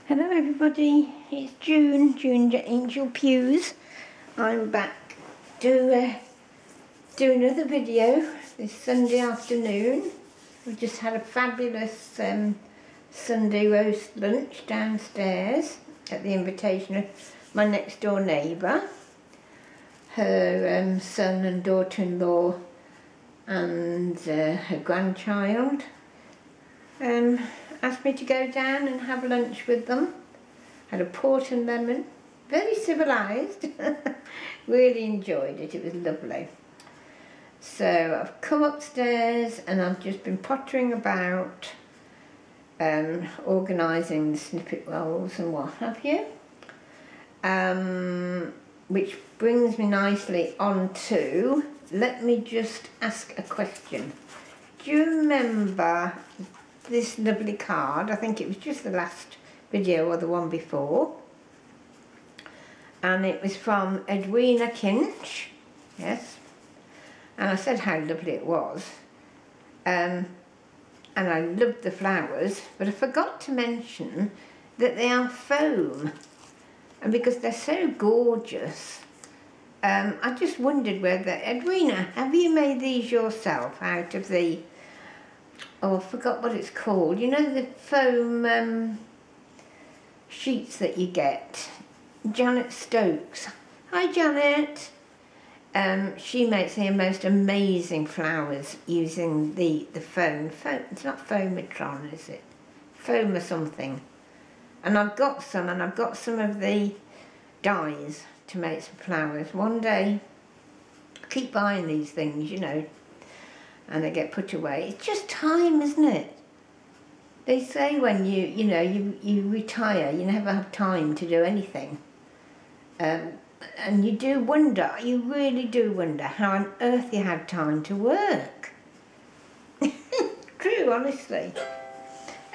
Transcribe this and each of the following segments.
Hello everybody, it's June Angel Pews. I'm back to do another video this Sunday afternoon. We've just had a fabulous Sunday roast lunch downstairs at the invitation of my next door neighbour. Her son and daughter-in-law and her grandchild asked me to go down and have lunch with them. Had a port and lemon, very civilised. Really enjoyed it, it was lovely. So I've come upstairs and I've just been pottering about, organising the snippet rolls and what have you. Which brings me nicely on to, let me just ask a question. Do you remember this lovely card? I think it was just the last video or the one before, and it was from Edwina Kinch, yes, and I said how lovely it was, and I loved the flowers, but I forgot to mention that they are foam, and because they're so gorgeous, I just wondered whether, Edwina, have you made these yourself out of the, oh, I forgot what it's called. You know the foam sheets that you get? Janet Stokes. Hi, Janet. She makes the most amazing flowers using the foam. It's not Foamatron, is it? Foam or something. And I've got some, and I've got some of the dyes to make some flowers. One day, I keep buying these things, you know, and they get put away. It's just time, isn't it? They say when you retire, you never have time to do anything. And you do wonder, you really do wonder how on earth you had time to work. True, honestly.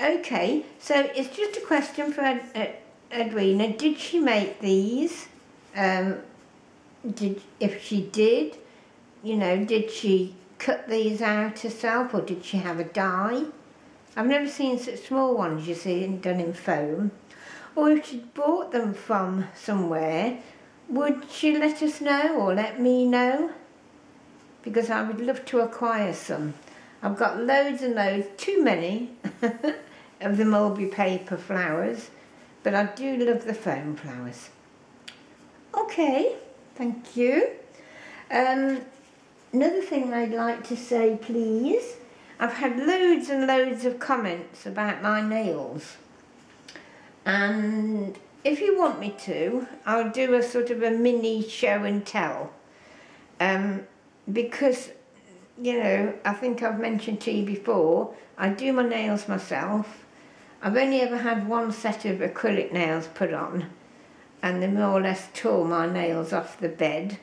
Okay, so it's just a question for Edwina. Did she make these? If she did, you know, did she cut these out herself, or did she have a dye? I've never seen such small ones, you see, done in foam. Or if she bought them from somewhere, would she let us know or let me know? Because I would love to acquire some. I've got loads and loads, too many, of the mulberry paper flowers, but I do love the foam flowers. Okay, thank you. Another thing I'd like to say, please, I've had loads and loads of comments about my nails, and if you want me to, I'll do a sort of a mini show and tell, because, you know, I think I've mentioned to you before, I do my nails myself. I've only ever had one set of acrylic nails put on, and they more or less tore my nails off the bed.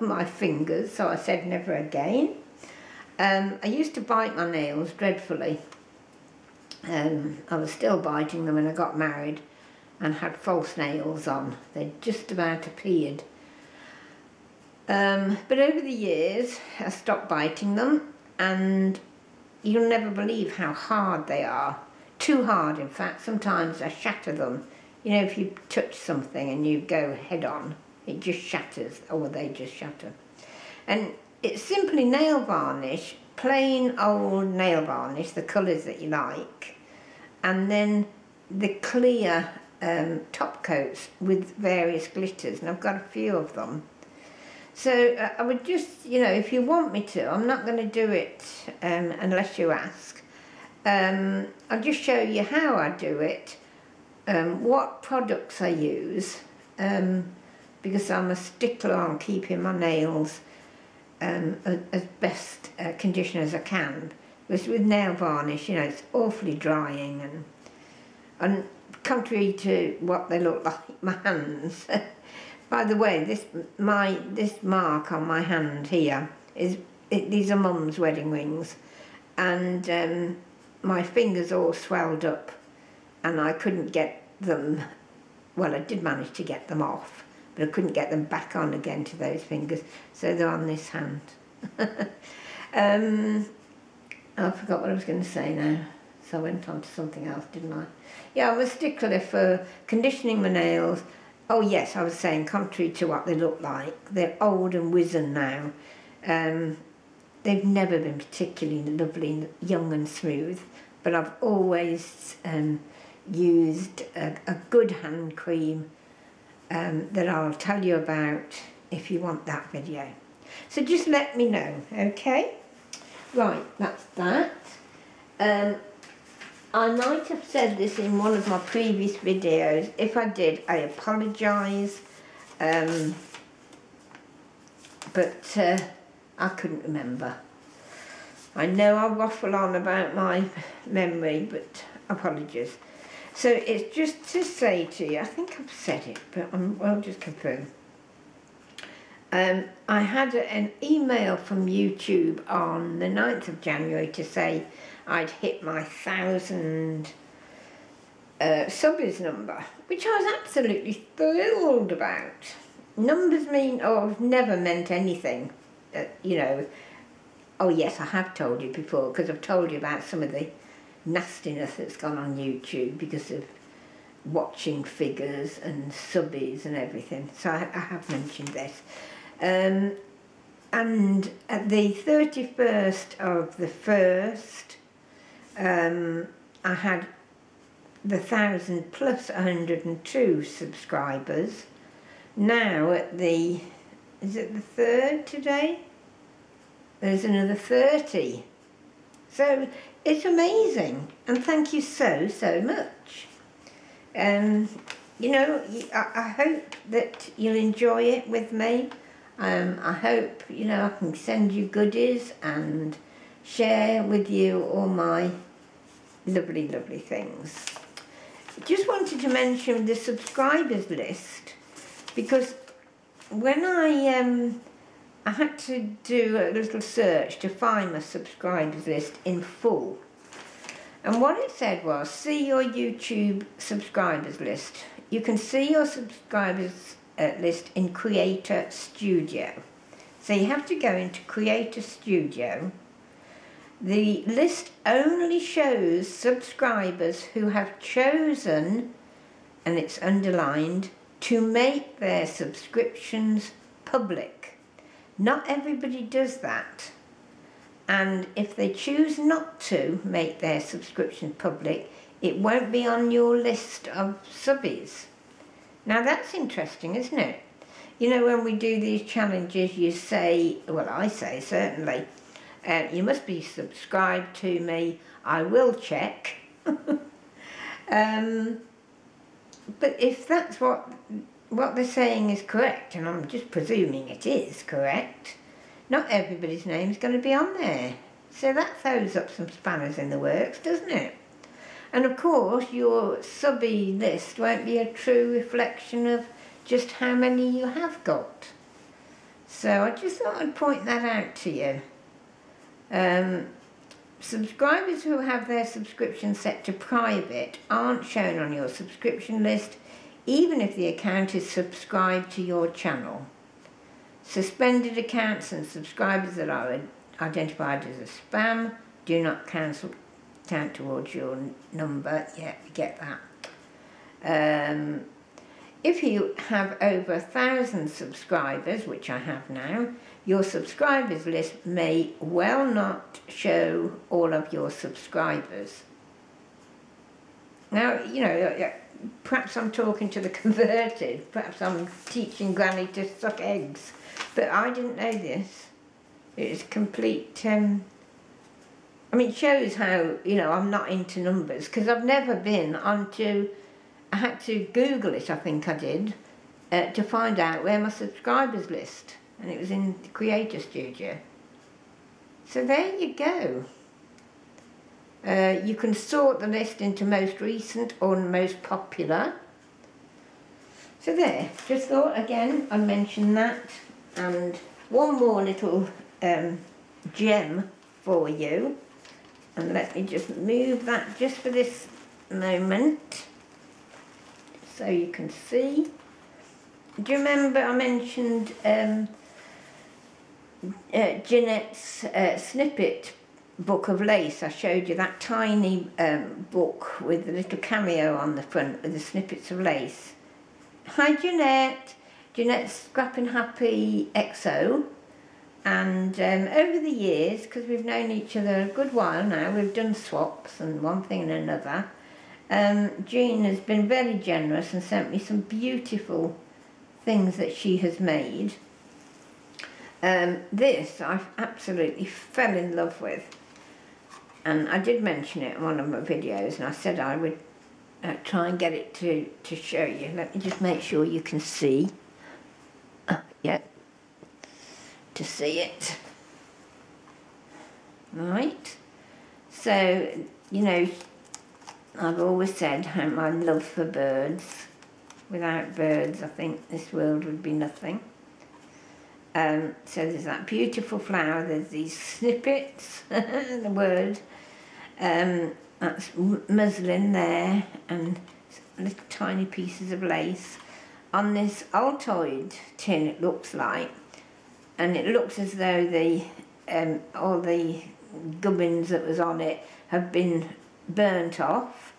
My fingers, so I said never again. I used to bite my nails dreadfully. I was still biting them when I got married and had false nails on. They just about appeared. But over the years I stopped biting them, and you'll never believe how hard they are. Too hard, in fact. Sometimes I shatter them. You know, if you touch something and you go head on, it just shatters, or they just shatter. And it's simply nail varnish, plain old nail varnish, the colours that you like, and then the clear top coats with various glitters, and I've got a few of them. So I would just, you know, if you want me to, I'm not going to do it unless you ask. I'll just show you how I do it, what products I use, because I'm a stickler on keeping my nails as best condition as I can. Because with nail varnish, you know, it's awfully drying, and contrary to what they look like, my hands. By the way, this mark on my hand here these are Mum's wedding rings, and my fingers all swelled up, and I couldn't get them. Well, I did manage to get them off, but I couldn't get them back on again to those fingers, so they're on this hand. I forgot what I was going to say now. So I went on to something else, didn't I? Yeah, I'm a stickler for conditioning my nails. Oh yes, I was saying, contrary to what they look like, they're old and wizened now. They've never been particularly lovely, young and smooth, but I've always used a good hand cream that I'll tell you about if you want that video. So just let me know, okay? Right, that's that. I might have said this in one of my previous videos. If I did, I apologise. But I couldn't remember. I know I waffle on about my memory, but apologies. So it's just to say to you, I think I've said it, but I'll just confirm. I had an email from YouTube on the 9th of January to say I'd hit my 1,000 subbies number, which I was absolutely thrilled about. Numbers mean, or have never meant anything, you know. Oh yes, I have told you before, because I've told you about some of the nastiness that's gone on YouTube because of watching figures and subbies and everything. So I have mentioned this. And at the 31st of the 1st, I had the 1,000 plus 102 subscribers. Now at the, is it the 3rd today? There's another 30. So it's amazing, and thank you so much. You know, I hope that you'll enjoy it with me. I hope, you know, I can send you goodies and share with you all my lovely, lovely things. Just wanted to mention the subscribers list, because when I had to do a little search to find my subscribers list in full. And what it said was, see your YouTube subscribers list. You can see your subscribers list in Creator Studio. So you have to go into Creator Studio. The list only shows subscribers who have chosen, and it's underlined, to make their subscriptions public. Not everybody does that, and if they choose not to make their subscription public, it won't be on your list of subbies. Now that's interesting, isn't it? You know, when we do these challenges, you say, well, I say certainly, you must be subscribed to me, I will check. But if that's what they're saying is correct, and I'm just presuming it is correct, not everybody's name's going to be on there. So that throws up some spanners in the works, doesn't it? And of course, your subby list won't be a true reflection of just how many you have got. So I just thought I'd point that out to you. Subscribers who have their subscription set to private aren't shown on your subscription list, even if the account is subscribed to your channel. Suspended accounts and subscribers that are identified as a spam do not count towards your number. Yeah, you get that. If you have over 1,000 subscribers, which I have now, your subscribers list may well not show all of your subscribers. Now, you know, perhaps I'm talking to the converted, perhaps I'm teaching Granny to suck eggs, but I didn't know this. It's complete, I mean, it shows how, you know, I'm not into numbers, because I've never been onto, I had to Google it, I think I did, to find out where my subscribers list, and it was in the Creator Studio. So there you go. You can sort the list into most recent or most popular. So there, just thought again I'd mention that. And one more little gem for you. And let me just move that just for this moment, so you can see. Do you remember I mentioned Jeanette's snippet book of lace. I showed you that tiny book with the little cameo on the front with the snippets of lace. Hi Jeanette. Jeanette's Scrapping Happy XO. And over the years, because we've known each other a good while now, we've done swaps and one thing and another. Jean has been very generous and sent me some beautiful things that she has made. This I absolutely fell in love with, and I did mention it in one of my videos, and I said I would try and get it to show you. Let me just make sure you can see. Yeah, to see it. Right, so you know, I've always said how my love for birds. Without birds, I think this world would be nothing. So there's that beautiful flower, there's these snippets, the word, that's muslin there, and little tiny pieces of lace. On this Altoid tin, it looks like, and it looks as though the all the gubbins that was on it have been burnt off.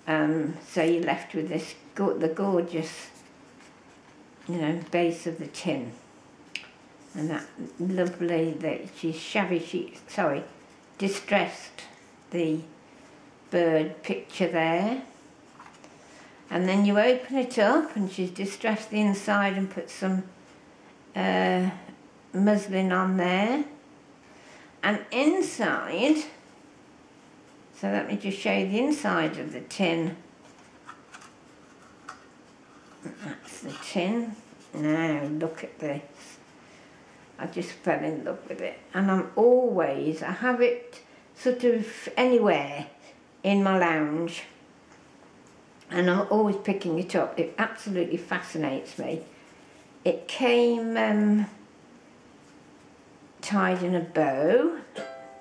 So you're left with this the gorgeous, you know, base of the tin, and that lovely that distressed the bird picture there. And then you open it up, and she's distressed the inside and put some muslin on there, and inside. So let me just show you the inside of the tin. That's the tin. Now look at this. I just fell in love with it. And I have it sort of anywhere in my lounge. And I'm always picking it up. It absolutely fascinates me. It came tied in a bow.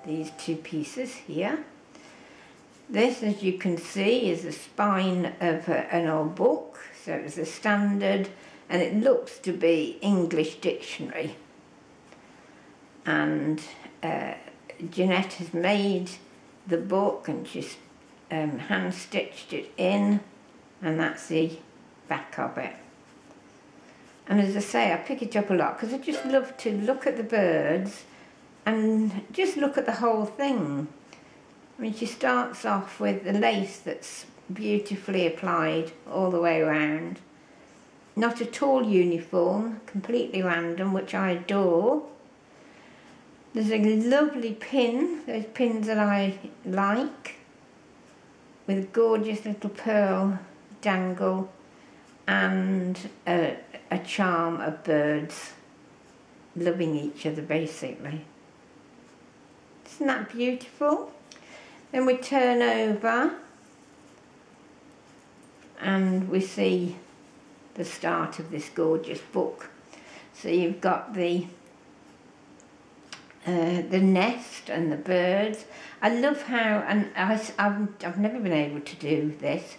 These two pieces here. This, as you can see, is the spine of an old book, so it's a standard, and it looks to be English dictionary. And Jeanette has made the book, and she's hand-stitched it in, and that's the back of it. And as I say, I pick it up a lot because I just love to look at the birds and just look at the whole thing. I mean, she starts off with the lace that's beautifully applied all the way around. Not at all uniform, completely random, which I adore. There's a lovely pin, those pins that I like, with a gorgeous little pearl dangle and a charm of birds loving each other, basically. Isn't that beautiful? Then we turn over and we see the start of this gorgeous book. So you've got the nest and the birds. I love how, and I've never been able to do this,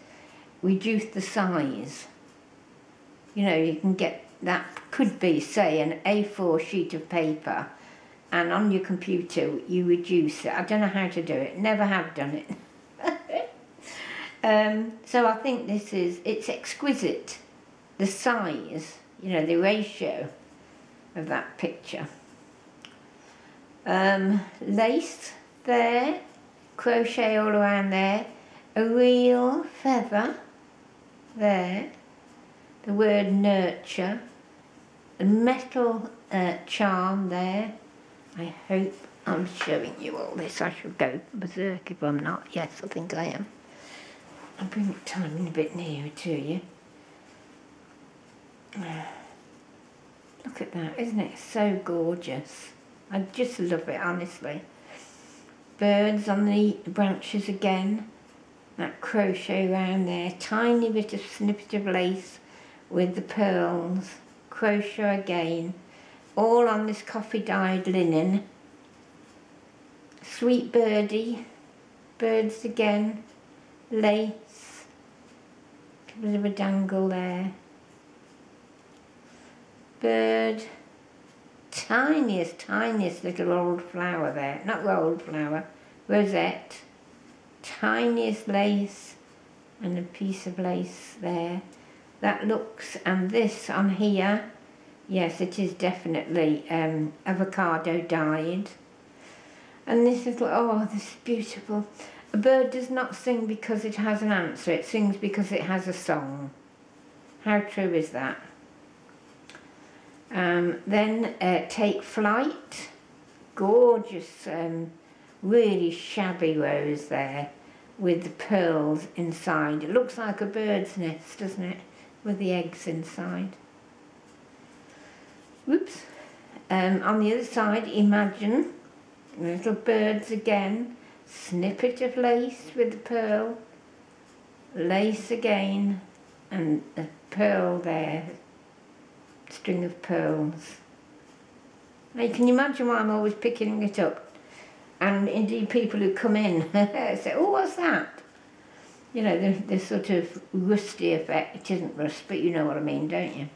reduce the size. You know, you can get, that could be, say, an A4 sheet of paper, and on your computer you reduce it. I don't know how to do it, never have done it. So I think it's exquisite, the size, you know, the ratio of that picture. Lace there, crochet all around there, a real feather there, the word nurture, a metal charm there. I hope I'm showing you all this. I should go berserk if I'm not. Yes, I think I am. I'll bring it tiny bit nearer to you. Look at that, isn't it so gorgeous? I just love it, honestly. Birds on the branches again. That crochet around there. Tiny bit of snippet of lace with the pearls. Crochet again. All on this coffee-dyed linen. Sweet birdie. Birds again. Lace. A bit of a dangle there. Bird. tiniest little old flower there. Not old flower, rosette. Tiniest lace and a piece of lace there. That looks, and this on here, yes, it is definitely avocado dyed. And this little, oh, this is beautiful. A bird does not sing because it has an answer, it sings because it has a song. How true is that? Then Take Flight. Gorgeous, really shabby rose there with the pearls inside. It looks like a bird's nest, doesn't it? With the eggs inside. Whoops. On the other side, Imagine. Little birds again. Snippet of lace with the pearl. Lace again. And a pearl there. String of pearls. Now, can you imagine why I'm always picking it up? And indeed people who come in say, oh, what's that? You know, the sort of rusty effect. It isn't rust, but you know what I mean, don't you?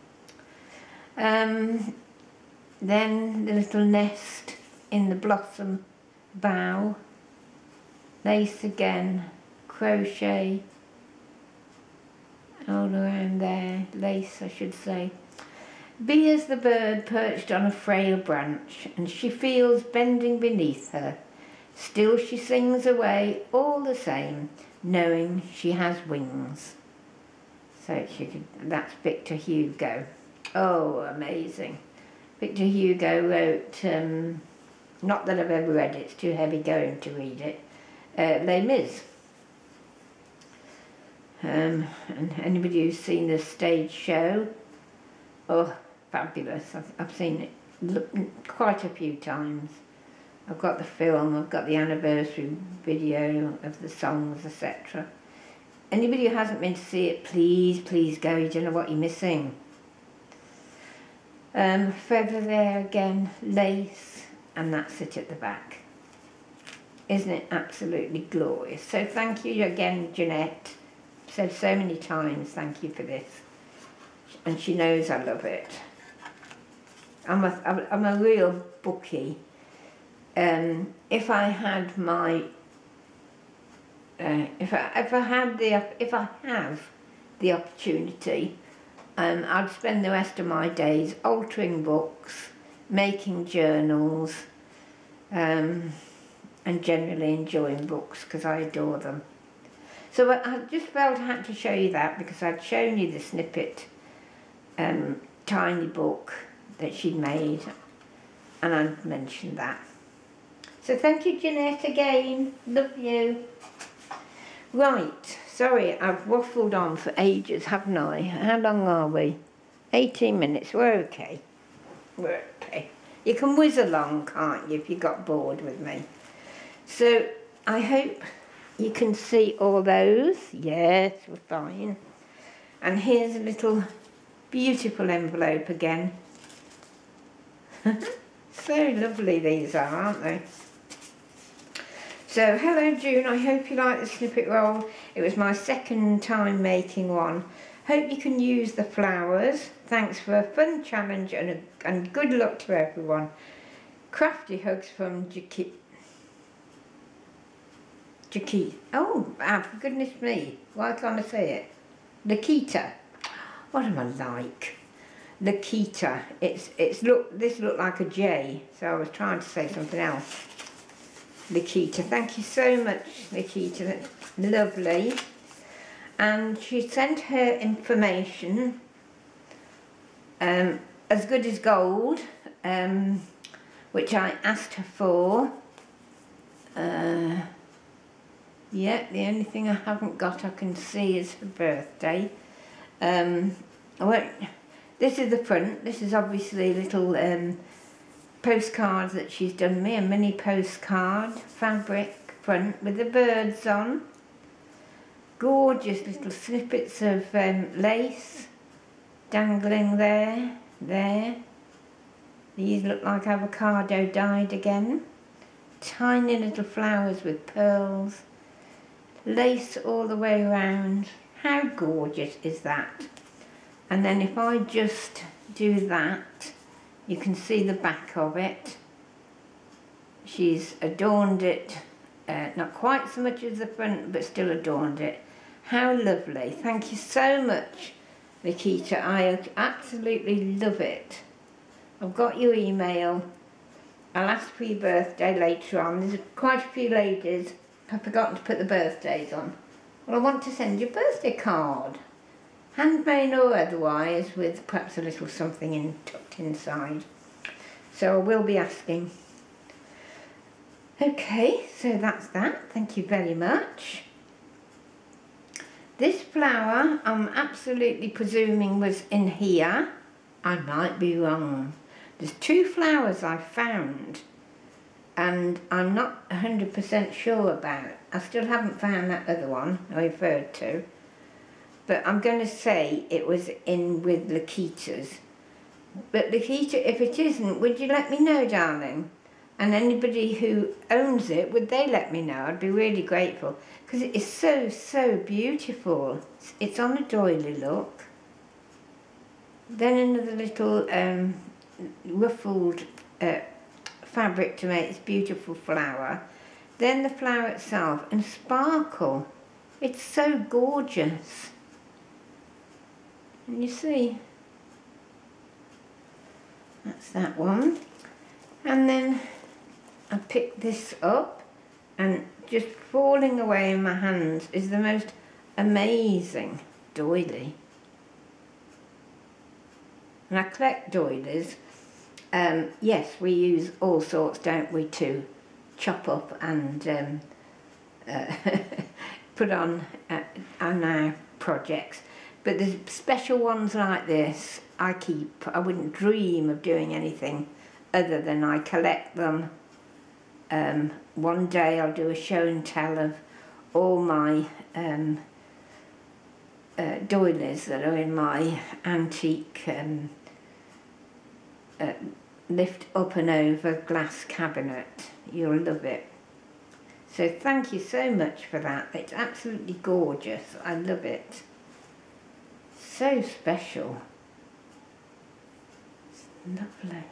Then the little nest in the blossom bough. Lace again, crochet all around there, lace I should say. Be as the bird perched on a frail branch, and she feels bending beneath her. Still she sings away all the same, knowing she has wings. So that's Victor Hugo. Oh, amazing. Victor Hugo wrote, not that I've ever read it, it's too heavy going to read it, Les Mis. And anybody who's seen the stage show, oh, fabulous. I've seen it quite a few times. I've got the film, I've got the anniversary video of the songs, etc. Anybody who hasn't been to see it, please go, you don't know what you're missing. Feather there again, lace, and that's it at the back. Isn't it absolutely glorious? So thank you again, Jeanette. I've said so many times thank you for this. And she knows I love it. I'm a real bookie. If I had my if I have the opportunity, I'd spend the rest of my days altering books, making journals, and generally enjoying books because I adore them. So I just felt I had to show you that because I'd shown you the snippet tiny book that she'd made, and I'd mentioned that. So thank you, Jeanette, again. Love you. Right, sorry, I've waffled on for ages, haven't I? How long are we? 18 minutes, we're okay. We're okay. You can whiz along, can't you, if you got bored with me. So, I hope you can see all those. Yes, we're fine. And here's a little beautiful envelope again. So lovely these are, aren't they? So, hello June, I hope you like the snippet roll. It was my second time making one. Hope you can use the flowers. Thanks for a fun challenge and good luck to everyone. Crafty hugs from Jaki. Oh, for goodness me, why can't I say it? Lakita. What am I like? Lakita. This looked like a J, so I was trying to say something else. Lakita, thank you so much, Lakita, that's lovely. And she sent her information, as good as gold, which I asked her for. Yeah, the only thing I haven't got I can see is her birthday. This is the front. This is obviously a little postcard that she's done me, a mini postcard, fabric front with the birds on. Gorgeous little snippets of lace dangling there. These look like avocado dyed again. Tiny little flowers with pearls. Lace all the way around. How gorgeous is that? And then if I just do that, You can see the back of it. She's adorned it, not quite so much as the front, but still adorned it. How lovely. Thank you so much, Nikita. I absolutely love it. I've got your email. I'll ask for your birthday later on. There's quite a few ladies have forgotten to put the birthdays on. Well, I want to send you a birthday card, handmade or otherwise, with perhaps a little something tucked inside. So I will be asking. Okay, so that's that. Thank you very much. This flower, I'm absolutely presuming was in here. I might be wrong. There's 2 flowers I found, and I'm not 100% sure about. I still haven't found that other one I referred to, but I'm going to say it was in with Lakita's. But Lakita, if it isn't, would you let me know, darling? And anybody who owns it, would they let me know? I'd be really grateful, because it is so, so beautiful. It's on a doily look. Then another little ruffled fabric to make this beautiful flower. Then the flower itself, and sparkle. It's so gorgeous. And you see, that's that one. And then I picked this up, and just falling away in my hands is the most amazing doily. And I collect doilies. Yes, we use all sorts, don't we, to chop up and put on our projects. But the special ones like this, I keep. I wouldn't dream of doing anything other than I collect them. One day I'll do a show and tell of all my doilies that are in my antique lift up and over glass cabinet. You'll love it. So thank you so much for that. It's absolutely gorgeous. I love it. So special. It's lovely.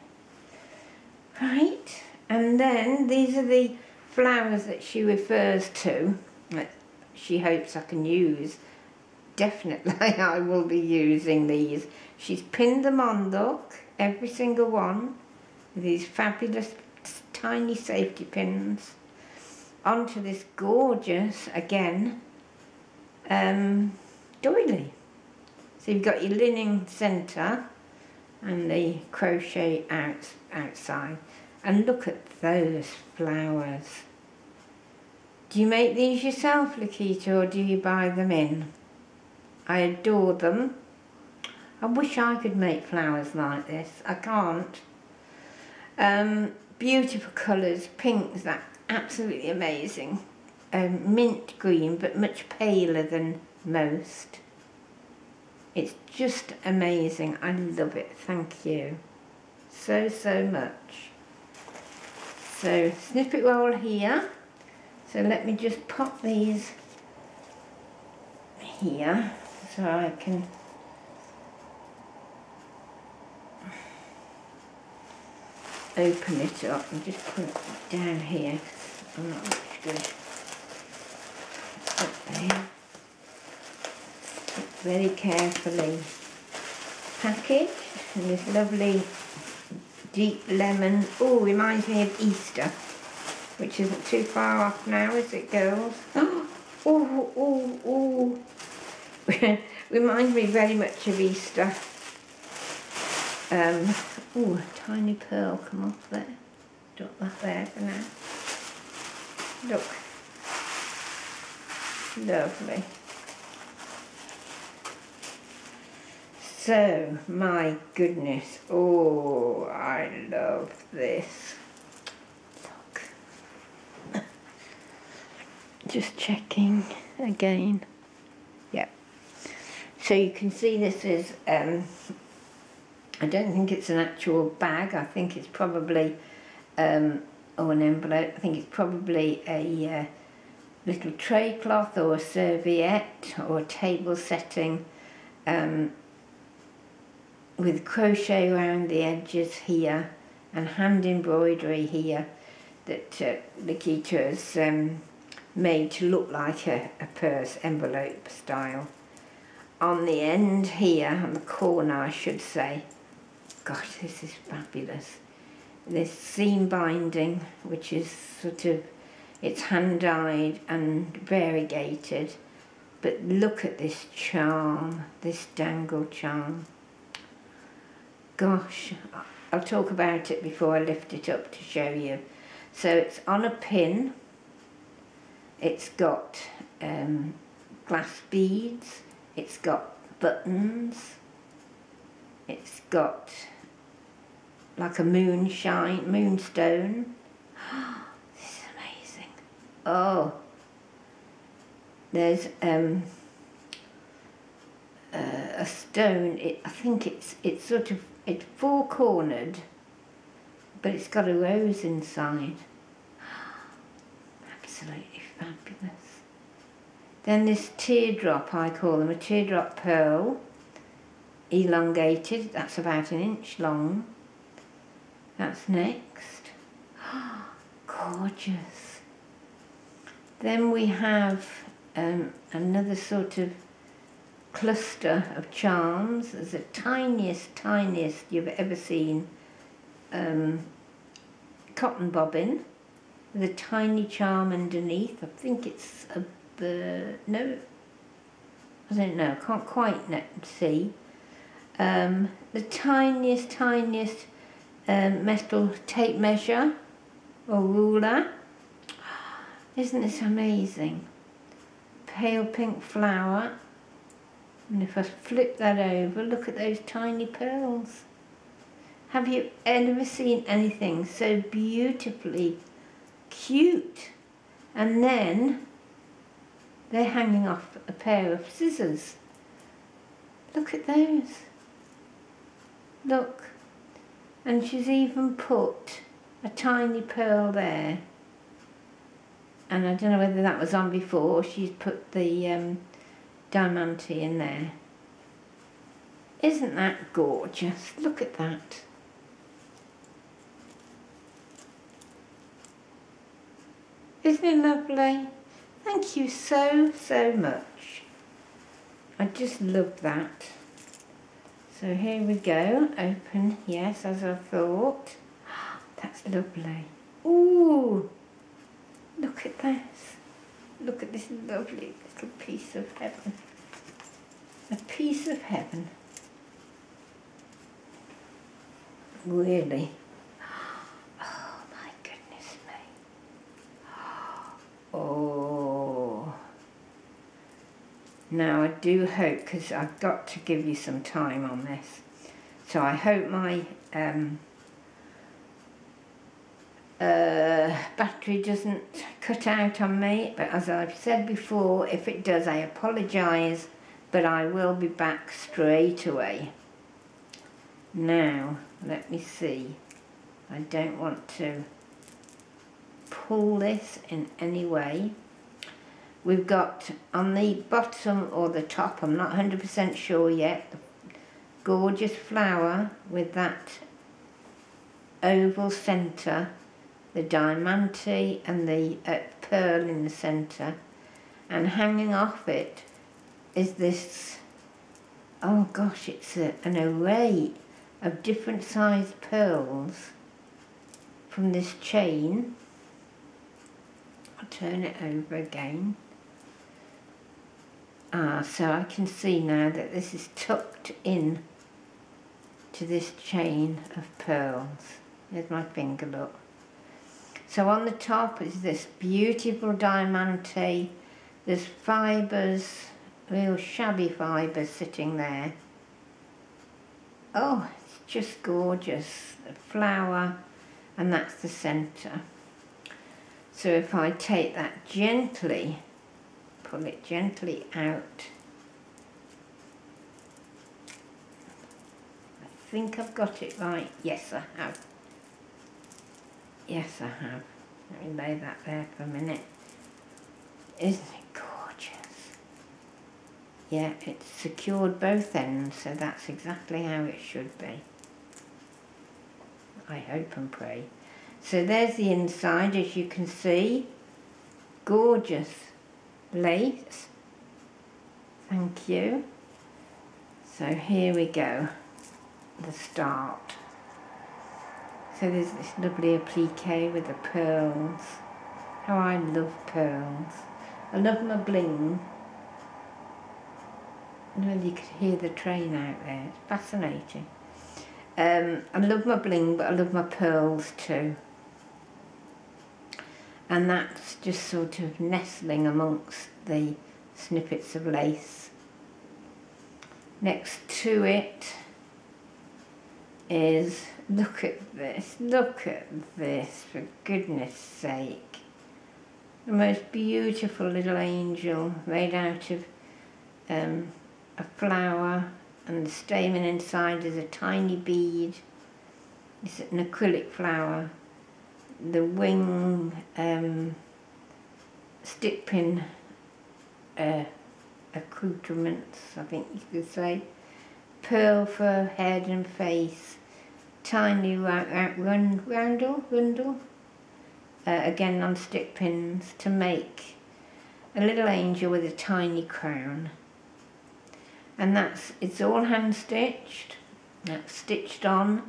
Right, and then these are the flowers that she refers to, that she hopes I can use. Definitely I will be using these. She's pinned them on, look, every single one, with these fabulous tiny safety pins, onto this gorgeous, again, doily. So you've got your linen centre and the crochet outside. And look at those flowers. Do you make these yourself, Lakita, or do you buy them in? I adore them. I wish I could make flowers like this. I can't. Beautiful colours, pinks, that's absolutely amazing. Mint green, but much paler than most. It's just amazing. I love it. Thank you so, so much. So snippet roll here. So let me just pop these here so I can open it up and just put it down here. I'm not much good. Up there. Very carefully packaged, and this lovely deep lemon. Oh, reminds me of Easter, which isn't too far off now, is it, girls? Oh. Reminds me very much of Easter. Oh, a tiny pearl come off there. Drop that there for now. Look. Lovely. So, my goodness, oh, I love this. Look. Just checking again. Yep. So you can see this is, I don't think it's an actual bag. I think it's probably, or an envelope. I think it's probably a little tray cloth or a serviette or a table setting. with crochet around the edges here and hand embroidery here that Nikita has made to look like a purse envelope style. On the end here, on the corner I should say, gosh, this is fabulous. This seam binding, which is sort of, it's hand dyed and variegated, but look at this charm, this dangle charm. Gosh, I'll talk about it before I lift it up to show you. So it's on a pin, it's got glass beads, it's got buttons, it's got like a moonstone. This is amazing. Oh, there's a stone. I think it's sort of, it's four-cornered, but it's got a rose inside. Absolutely fabulous. Then this teardrop, I call them a teardrop pearl, elongated. That's about 1 inch long. That's next. Gorgeous. Then we have another sort of cluster of charms. There's the tiniest you've ever seen cotton bobbin with a tiny charm underneath. I think it's a bird. No, I don't know. I can't quite see. The tiniest metal tape measure or ruler. Isn't this amazing? Pale pink flower. And if I flip that over, look at those tiny pearls. Have you ever seen anything so beautifully cute? And then they're hanging off a pair of scissors. Look at those. Look. And she's even put a tiny pearl there. And I don't know whether that was on before. She's put the diamante in there. Isn't that gorgeous? Look at that. Isn't it lovely? Thank you so much. I just love that. So here we go. Open, yes, as I thought. That's lovely. Ooh, look at this. Look at this lovely little piece of heaven. A piece of heaven. Really. Oh my goodness me. Oh. Now I do hope, because I've got to give you some time on this, so I hope my battery doesn't cut out on me, but as I've said before, if it does I apologise, but I will be back straight away. Now let me see, I don't want to pull this in any way. We've got on the bottom or the top, I'm not 100% sure yet, the gorgeous flower with that oval centre, the diamante and the pearl in the centre, and hanging off it is this, oh gosh, it's an array of different sized pearls from this chain. I'll turn it over again. So I can see now that this is tucked in to this chain of pearls. There's my finger, look. So on the top is this beautiful diamante. There's fibres, real shabby fibres sitting there. Oh, it's just gorgeous. The flower, and that's the centre. So if I take that gently, pull it gently out. I think I've got it right. Yes, I have. Yes, I have. Let me lay that there for a minute. Isn't it gorgeous? Yeah, it's secured both ends, so that's exactly how it should be. I hope and pray. So there's the inside, as you can see. Gorgeous lace. Thank you. So here we go, the start. So there's this lovely applique with the pearls. How I love pearls. I love my bling. I don't know if you could hear the train out there. It's fascinating. I love my bling, but I love my pearls too. And that's just sort of nestling amongst the snippets of lace. Next to it is, look at this, for goodness sake. The most beautiful little angel made out of a flower, and the stamen inside is a tiny bead. It's an acrylic flower. The wing stick pin accoutrements, I think you could say. Pearl for head and face. Tiny roundel, again on stick pins, to make a little angel with a tiny crown. And it's all hand stitched. That's stitched on,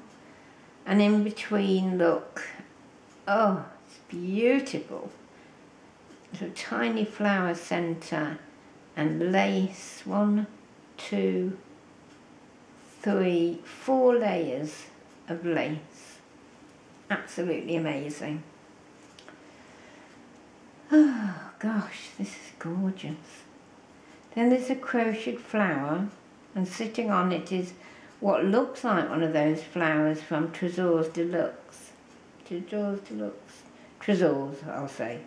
and in between, look, oh, it's beautiful. It's a tiny flower centre and lace, 1, 2, 3, 4 layers of lace. Absolutely amazing. Oh gosh, this is gorgeous. Then there's a crocheted flower, and sitting on it is what looks like one of those flowers from Tresors de Luxe. Tresors, I'll say.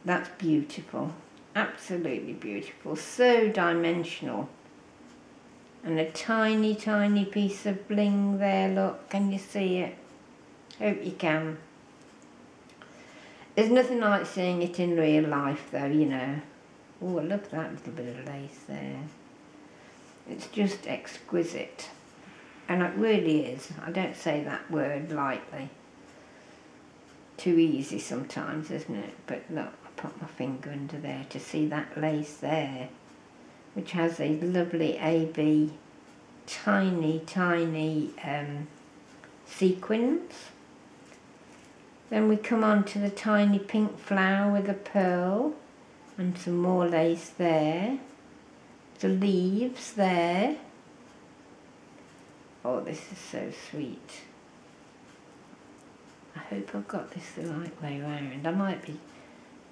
That's beautiful. Absolutely beautiful. So dimensional. And a tiny, tiny piece of bling there, look. Can you see it? Hope you can. There's nothing like seeing it in real life though, you know. Oh, I love that little bit of lace there. It's just exquisite. And it really is. I don't say that word lightly. Too easy sometimes, isn't it? But look, I put my finger under there to see that lace there, which has a lovely AB tiny, tiny sequins. Then we come on to the tiny pink flower with a pearl and some more lace there. The leaves there. Oh, this is so sweet. I hope I've got this the right way round. I might be...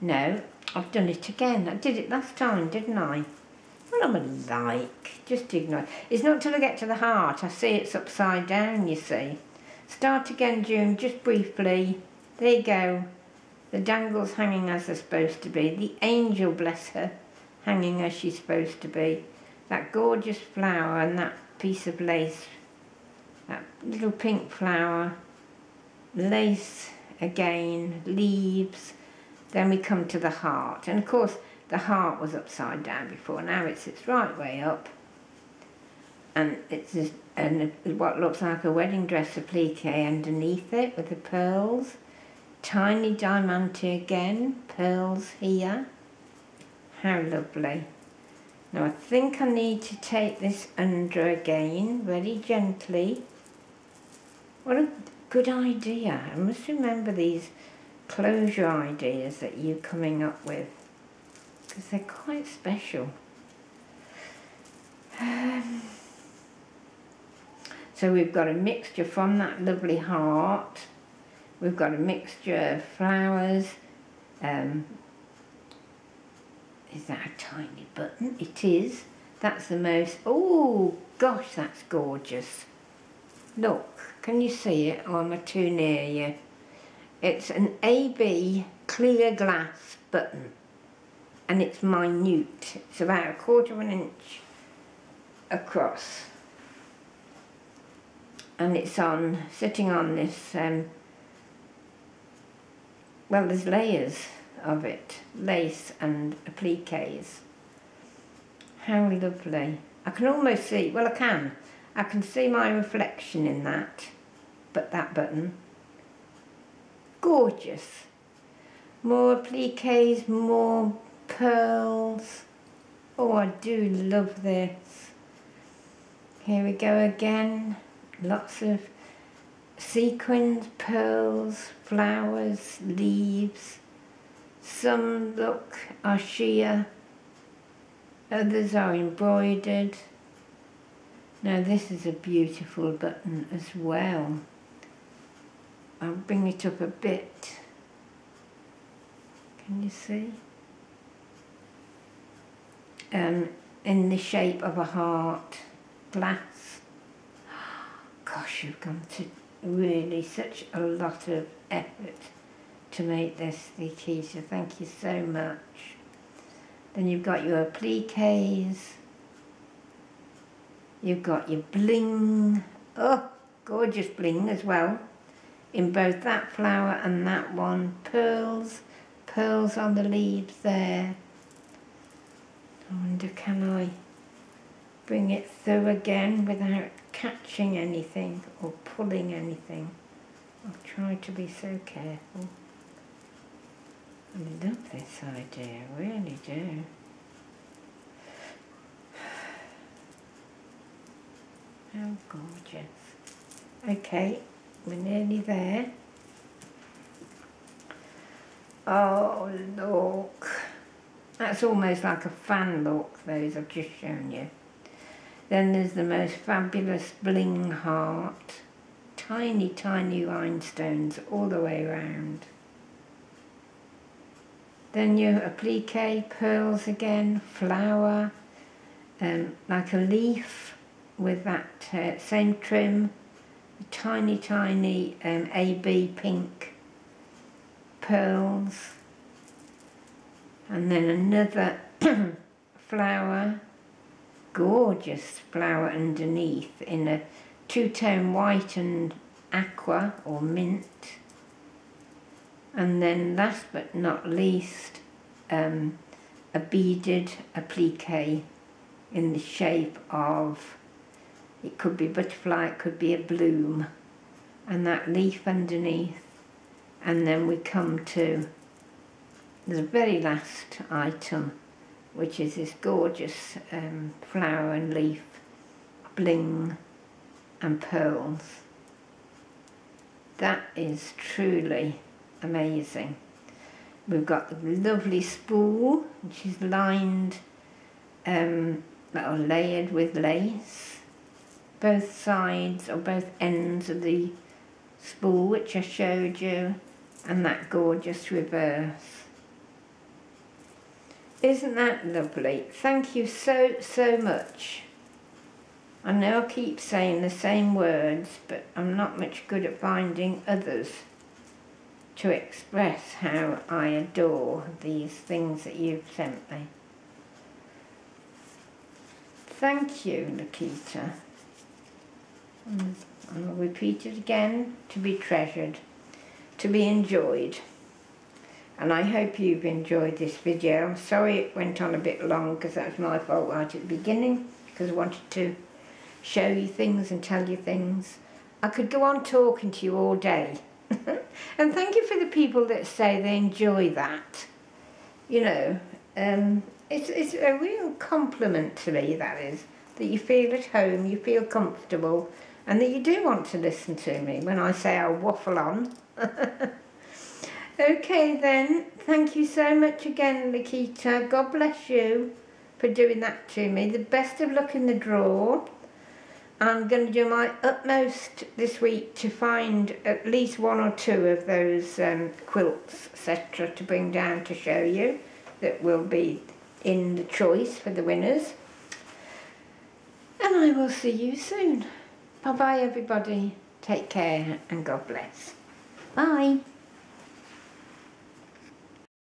No, I've done it again. I did it last time, didn't I? What am I like? Just ignore it. It's not till I get to the heart. I see it's upside down, you see. Start again, June, just briefly. There you go. The dangles hanging as they're supposed to be. The angel, bless her, hanging as she's supposed to be. That gorgeous flower and that piece of lace. That little pink flower. Lace again. Leaves. Then we come to the heart. And of course, the heart was upside down before. Now it's its right way up. And it's just, what looks like a wedding dress applique underneath it with the pearls. Tiny diamante again, pearls here. How lovely. Now I think I need to take this under again, very gently. What a good idea. I must remember these closure ideas that you're coming up with, because they're quite special. So we've got a mixture from that lovely heart. We've got a mixture of flowers. Is that a tiny button? It is. That's the most... Oh, gosh, that's gorgeous. Look, can you see it, or am I too near you? It's an AB clear glass button. And it's minute. It's about 1/4 of an inch across. And it's sitting on this... well, there's layers of it, lace and appliques. How lovely. I can almost see, well I can see my reflection in that, but that button. Gorgeous. More appliques, more pearls. Oh, I do love this. Here we go again. Lots of sequins, pearls, flowers, leaves. Some look are sheer, others are embroidered. Now this is a beautiful button as well. I'll bring it up a bit. Can you see? In the shape of a heart, glass. Gosh, you've gone to really such a lot of effort to make this, Nikita. Thank you so much. Then you've got your appliques. You've got your bling. Oh, gorgeous bling as well. In both that flower and that one. Pearls. Pearls on the leaves there. I wonder, can I bring it through again without catching anything or pulling anything? I'll try to be so careful. I love this idea, I really do. How gorgeous. Okay, we're nearly there. Oh, look. That's almost like a fan look, those I've just shown you. Then there's the most fabulous bling heart. Tiny, tiny rhinestones all the way around. Then your applique, pearls again, flower, like a leaf with that same trim. Tiny, tiny AB pink pearls. And then another flower, gorgeous flower underneath in a two-tone white and aqua or mint. And then last but not least, a beaded applique in the shape of, it could be butterfly, it could be a bloom, and that leaf underneath. And then we come to the very last item, which is this gorgeous flower and leaf, bling and pearls. That is truly amazing. We've got the lovely spool, which is lined or layered with lace. Both sides or both ends of the spool, which I showed you, and that gorgeous reverse. Isn't that lovely? Thank you so, so much. I know I keep saying the same words, but I'm not much good at finding others to express how I adore these things that you've sent me. Thank you, Nikita. And I'll repeat it again, to be treasured, to be enjoyed. And I hope you've enjoyed this video. I'm sorry it went on a bit long because that was my fault right at the beginning, because I wanted to show you things and tell you things. I could go on talking to you all day. And thank you for the people that say they enjoy that. You know, it's a real compliment to me, that is, that you feel at home, you feel comfortable, and that you do want to listen to me when I say I'll waffle on. Okay then, thank you so much again, Nikita. God bless you for doing that to me. The best of luck in the draw. I'm going to do my utmost this week to find at least one or two of those quilts, etc., to bring down to show you that will be in the choice for the winners. And I will see you soon. Bye-bye, everybody. Take care and God bless. Bye.